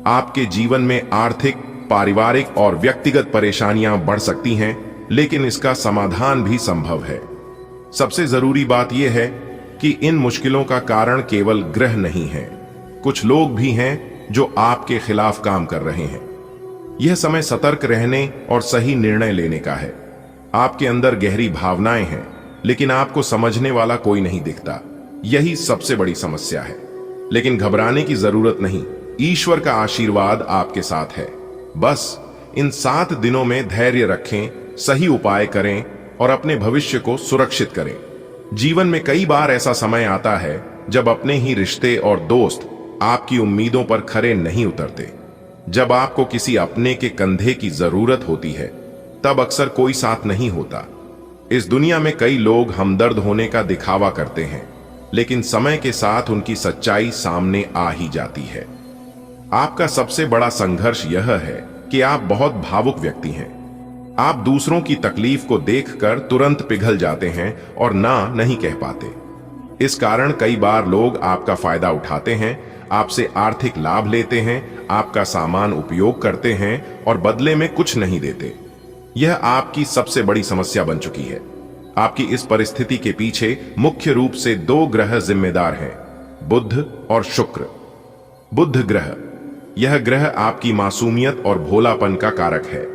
आपके जीवन में आर्थिक, पारिवारिक और व्यक्तिगत परेशानियां बढ़ सकती हैं, लेकिन इसका समाधान भी संभव है। सबसे जरूरी बात यह है कि इन मुश्किलों का कारण केवल ग्रह नहीं है, कुछ लोग भी हैं जो आपके खिलाफ काम कर रहे हैं। यह समय सतर्क रहने और सही निर्णय लेने का है। आपके अंदर गहरी भावनाएं हैं, लेकिन आपको समझने वाला कोई नहीं दिखता। यही सबसे बड़ी समस्या है। लेकिन घबराने की जरूरत नहीं, ईश्वर का आशीर्वाद आपके साथ है। बस इन 7 दिनों में धैर्य रखें, सही उपाय करें और अपने भविष्य को सुरक्षित करें। जीवन में कई बार ऐसा समय आता है जब अपने ही रिश्ते और दोस्त आपकी उम्मीदों पर खरे नहीं उतरते। जब आपको किसी अपने के कंधे की जरूरत होती है तब अक्सर कोई साथ नहीं होता। इस दुनिया में कई लोग हमदर्द होने का दिखावा करते हैं, लेकिन समय के साथ उनकी सच्चाई सामने आ ही जाती है। आपका सबसे बड़ा संघर्ष यह है कि आप बहुत भावुक व्यक्ति हैं। आप दूसरों की तकलीफ को देखकर तुरंत पिघल जाते हैं और ना नहीं कह पाते। इस कारण कई बार लोग आपका फायदा उठाते हैं, आपसे आर्थिक लाभ लेते हैं, आपका सामान उपयोग करते हैं और बदले में कुछ नहीं देते। यह आपकी सबसे बड़ी समस्या बन चुकी है। आपकी इस परिस्थिति के पीछे मुख्य रूप से दो ग्रह जिम्मेदार हैं, बुध और शुक्र। बुध ग्रह, यह ग्रह आपकी मासूमियत और भोलापन का कारक है।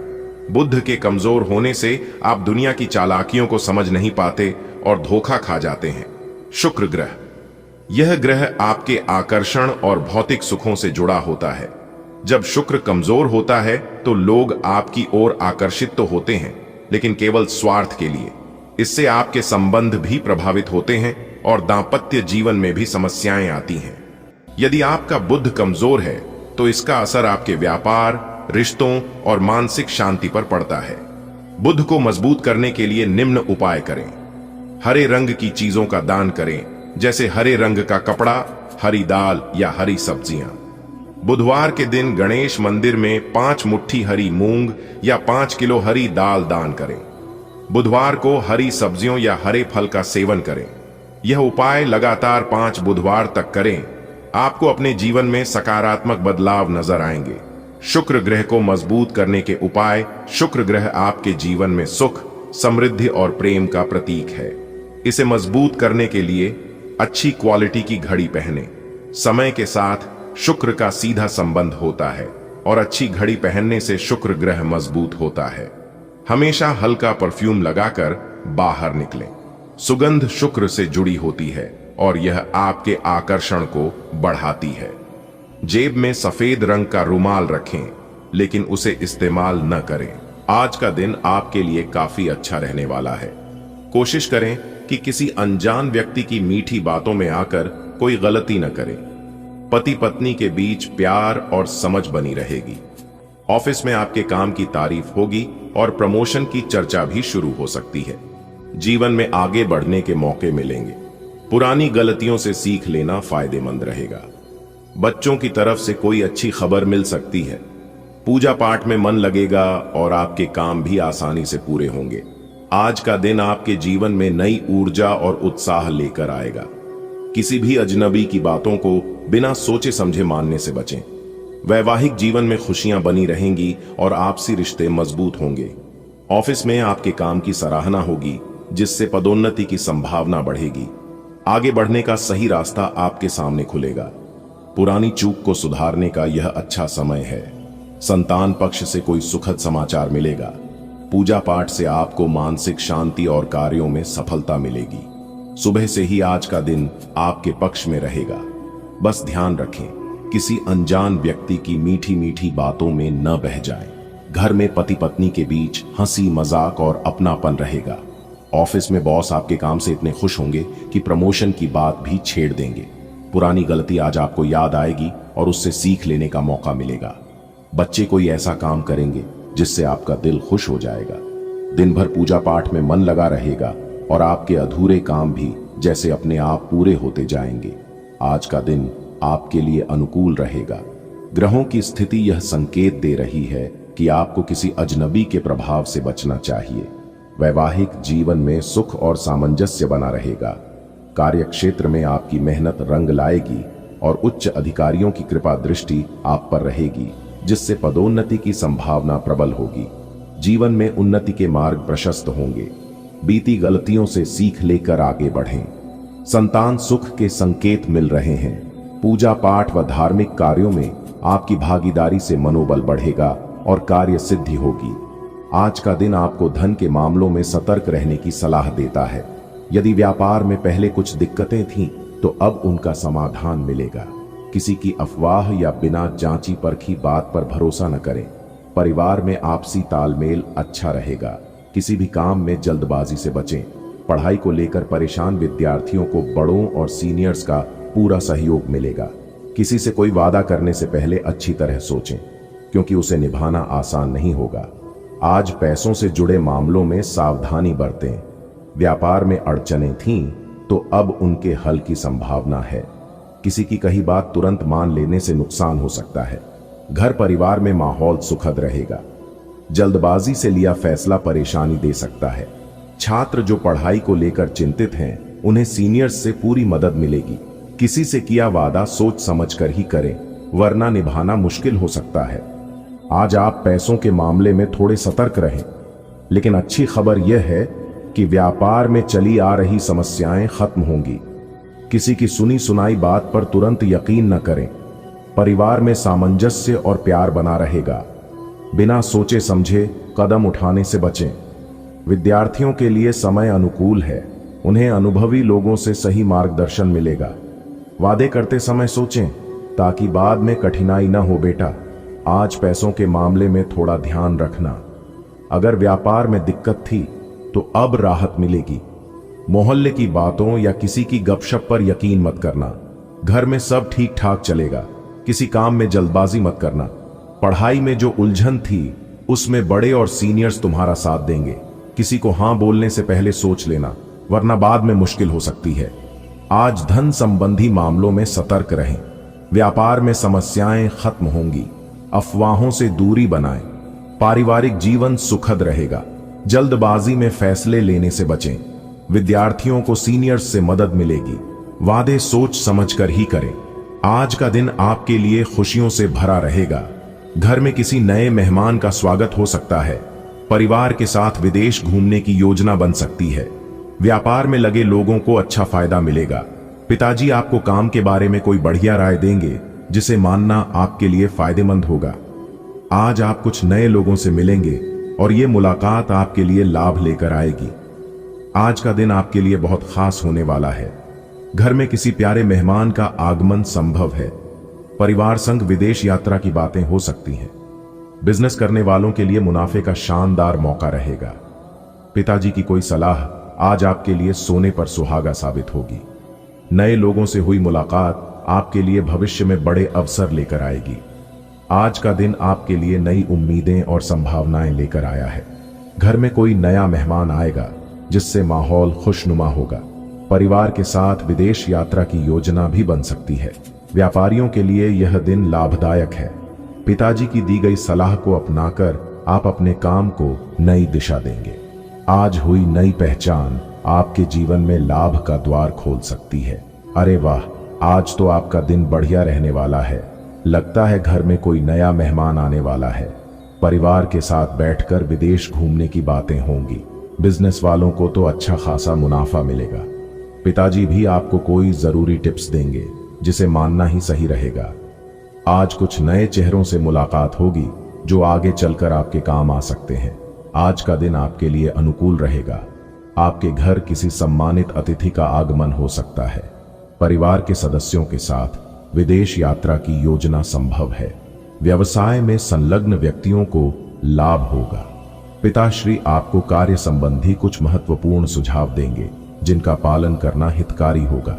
बुध के कमजोर होने से आप दुनिया की चालाकियों को समझ नहीं पाते और धोखा खा जाते हैं। शुक्र ग्रह, यह ग्रह आपके आकर्षण और भौतिक सुखों से जुड़ा होता है। जब शुक्र कमजोर होता है तो लोग आपकी ओर आकर्षित तो होते हैं, लेकिन केवल स्वार्थ के लिए। इससे आपके संबंध भी प्रभावित होते हैं और दांपत्य जीवन में भी समस्याएं आती हैं। यदि आपका बुध कमजोर है तो इसका असर आपके व्यापार, रिश्तों और मानसिक शांति पर पड़ता है। बुध को मजबूत करने के लिए निम्न उपाय करें। हरे रंग की चीजों का दान करें, जैसे हरे रंग का कपड़ा, हरी दाल या हरी सब्जियां। बुधवार के दिन गणेश मंदिर में 5 मुट्ठी हरी मूंग या 5 किलो हरी दाल दान करें। बुधवार को हरी सब्जियों या हरे फल का सेवन करें। यह उपाय लगातार 5 बुधवार तक करें। आपको अपने जीवन में सकारात्मक बदलाव नजर आएंगे। शुक्र ग्रह को मजबूत करने के उपाय। शुक्र ग्रह आपके जीवन में सुख, समृद्धि और प्रेम का प्रतीक है। इसे मजबूत करने के लिए अच्छी क्वालिटी की घड़ी पहने। समय के साथ शुक्र का सीधा संबंध होता है और अच्छी घड़ी पहनने से शुक्र ग्रह मजबूत होता है। हमेशा हल्का परफ्यूम लगाकर बाहर निकलें। सुगंध शुक्र से जुड़ी होती है और यह आपके आकर्षण को बढ़ाती है। जेब में सफेद रंग का रुमाल रखें, लेकिन उसे इस्तेमाल न करें। आज का दिन आपके लिए काफी अच्छा रहने वाला है। कोशिश करें कि किसी अनजान व्यक्ति की मीठी बातों में आकर कोई गलती न करें। पति पत्नी के बीच प्यार और समझ बनी रहेगी। ऑफिस में आपके काम की तारीफ होगी और प्रमोशन की चर्चा भी शुरू हो सकती है। जीवन में आगे बढ़ने के मौके मिलेंगे। पुरानी गलतियों से सीख लेना फायदेमंद रहेगा। बच्चों की तरफ से कोई अच्छी खबर मिल सकती है। पूजा पाठ में मन लगेगा और आपके काम भी आसानी से पूरे होंगे। आज का दिन आपके जीवन में नई ऊर्जा और उत्साह लेकर आएगा। किसी भी अजनबी की बातों को बिना सोचे समझे मानने से बचें। वैवाहिक जीवन में खुशियां बनी रहेंगी और आपसी रिश्ते मजबूत होंगे। ऑफिस में आपके काम की सराहना होगी, जिससे पदोन्नति की संभावना बढ़ेगी। आगे बढ़ने का सही रास्ता आपके सामने खुलेगा। पुरानी चूक को सुधारने का यह अच्छा समय है। संतान पक्ष से कोई सुखद समाचार मिलेगा। पूजा पाठ से आपको मानसिक शांति और कार्यों में सफलता मिलेगी। सुबह से ही आज का दिन आपके पक्ष में रहेगा। बस ध्यान रखें, किसी अनजान व्यक्ति की मीठी मीठी बातों में न बह जाएं। घर में पति पत्नी के बीच हंसी मजाक और अपनापन रहेगा। ऑफिस में बॉस आपके काम से इतने खुश होंगे कि प्रमोशन की बात भी छेड़ देंगे। पुरानी गलती आज आपको याद आएगी और उससे सीख लेने का मौका मिलेगा। बच्चे कोई ऐसा काम करेंगे जिससे आपका दिल खुश हो जाएगा। दिन भर पूजा पाठ में मन लगा रहेगा और आपके अधूरे काम भी जैसे अपने आप पूरे होते जाएंगे। आज का दिन आपके लिए अनुकूल रहेगा। ग्रहों की स्थिति यह संकेत दे रही है कि आपको किसी अजनबी के प्रभाव से बचना चाहिए। वैवाहिक जीवन में सुख और सामंजस्य बना रहेगा। कार्य क्षेत्र में आपकी मेहनत रंग लाएगी और उच्च अधिकारियों की कृपा दृष्टि आप पर रहेगी, जिससे पदोन्नति की संभावना प्रबल होगी। जीवन में उन्नति के मार्ग प्रशस्त होंगे। बीती गलतियों से सीख लेकर आगे बढ़ें। संतान सुख के संकेत मिल रहे हैं। पूजा पाठ व धार्मिक कार्यों में आपकी भागीदारी से मनोबल बढ़ेगा और कार्य सिद्धि होगी। आज का दिन आपको धन के मामलों में सतर्क रहने की सलाह देता है। यदि व्यापार में पहले कुछ दिक्कतें थीं, तो अब उनका समाधान मिलेगा। किसी की अफवाह या बिना जांची परखी बात पर भरोसा न करें। परिवार में आपसी तालमेल अच्छा रहेगा। किसी भी काम में जल्दबाजी से बचें। पढ़ाई को लेकर परेशान विद्यार्थियों को बड़ों और सीनियर्स का पूरा सहयोग मिलेगा। किसी से कोई वादा करने से पहले अच्छी तरह सोचें, क्योंकि उसे निभाना आसान नहीं होगा। आज पैसों से जुड़े मामलों में सावधानी बरतें। व्यापार में अड़चनें थीं तो अब उनके हल की संभावना है। किसी की कही बात तुरंत मान लेने से नुकसान हो सकता है। घर परिवार में माहौल सुखद रहेगा। जल्दबाजी से लिया फैसला परेशानी दे सकता है। छात्र जो पढ़ाई को लेकर चिंतित हैं, उन्हें सीनियर्स से पूरी मदद मिलेगी। किसी से किया वादा सोच समझकर ही करें, वरना निभाना मुश्किल हो सकता है। आज आप पैसों के मामले में थोड़े सतर्क रहें, लेकिन अच्छी खबर यह है कि व्यापार में चली आ रही समस्याएं खत्म होंगी। किसी की सुनी सुनाई बात पर तुरंत यकीन न करें। परिवार में सामंजस्य और प्यार बना रहेगा। बिना सोचे समझे कदम उठाने से बचें। विद्यार्थियों के लिए समय अनुकूल है। उन्हें अनुभवी लोगों से सही मार्गदर्शन मिलेगा। वादे करते समय सोचें, ताकि बाद में कठिनाई न हो। बेटा, आज पैसों के मामले में थोड़ा ध्यान रखना। अगर व्यापार में दिक्कत थी तो अब राहत मिलेगी। मोहल्ले की बातों या किसी की गपशप पर यकीन मत करना। घर में सब ठीक ठाक चलेगा। किसी काम में जल्दबाजी मत करना। पढ़ाई में जो उलझन थी उसमें बड़े और सीनियर्स तुम्हारा साथ देंगे। किसी को हां बोलने से पहले सोच लेना, वरना बाद में मुश्किल हो सकती है। आज धन संबंधी मामलों में सतर्क रहें। व्यापार में समस्याएं खत्म होंगी। अफवाहों से दूरी बनाएं। पारिवारिक जीवन सुखद रहेगा। जल्दबाजी में फैसले लेने से बचें। विद्यार्थियों को सीनियर्स से मदद मिलेगी। वादे सोच समझकर ही करें। आज का दिन आपके लिए खुशियों से भरा रहेगा। घर में किसी नए मेहमान का स्वागत हो सकता है। परिवार के साथ विदेश घूमने की योजना बन सकती है। व्यापार में लगे लोगों को अच्छा फायदा मिलेगा। पिताजी आपको काम के बारे में कोई बढ़िया राय देंगे, जिसे मानना आपके लिए फायदेमंद होगा। आज आप कुछ नए लोगों से मिलेंगे और ये मुलाकात आपके लिए लाभ लेकर आएगी। आज का दिन आपके लिए बहुत खास होने वाला है। घर में किसी प्यारे मेहमान का आगमन संभव है। परिवार संग विदेश यात्रा की बातें हो सकती हैं। बिजनेस करने वालों के लिए मुनाफे का शानदार मौका रहेगा। पिताजी की कोई सलाह आज आपके लिए सोने पर सुहागा साबित होगी। नए लोगों से हुई मुलाकात आपके लिए भविष्य में बड़े अवसर लेकर आएगी। आज का दिन आपके लिए नई उम्मीदें और संभावनाएं लेकर आया है। घर में कोई नया मेहमान आएगा, जिससे माहौल खुशनुमा होगा। परिवार के साथ विदेश यात्रा की योजना भी बन सकती है। व्यापारियों के लिए यह दिन लाभदायक है। पिताजी की दी गई सलाह को अपनाकर आप अपने काम को नई दिशा देंगे। आज हुई नई पहचान आपके जीवन में लाभ का द्वार खोल सकती है। अरे वाह, आज तो आपका दिन बढ़िया रहने वाला है। लगता है घर में कोई नया मेहमान आने वाला है। परिवार के साथ बैठकर विदेश घूमने की बातें होंगी। बिजनेस वालों को तो अच्छा खासा मुनाफा मिलेगा। पिताजी भी आपको कोई जरूरी टिप्स देंगे, जिसे मानना ही सही रहेगा। आज कुछ नए चेहरों से मुलाकात होगी, जो आगे चलकर आपके काम आ सकते हैं। आज का दिन आपके लिए अनुकूल रहेगा। आपके घर किसी सम्मानित अतिथि का आगमन हो सकता है। परिवार के सदस्यों के साथ विदेश यात्रा की योजना संभव है। व्यवसाय में संलग्न व्यक्तियों को लाभ होगा। पिताश्री आपको कार्य संबंधी कुछ महत्वपूर्ण सुझाव देंगे, जिनका पालन करना हितकारी होगा।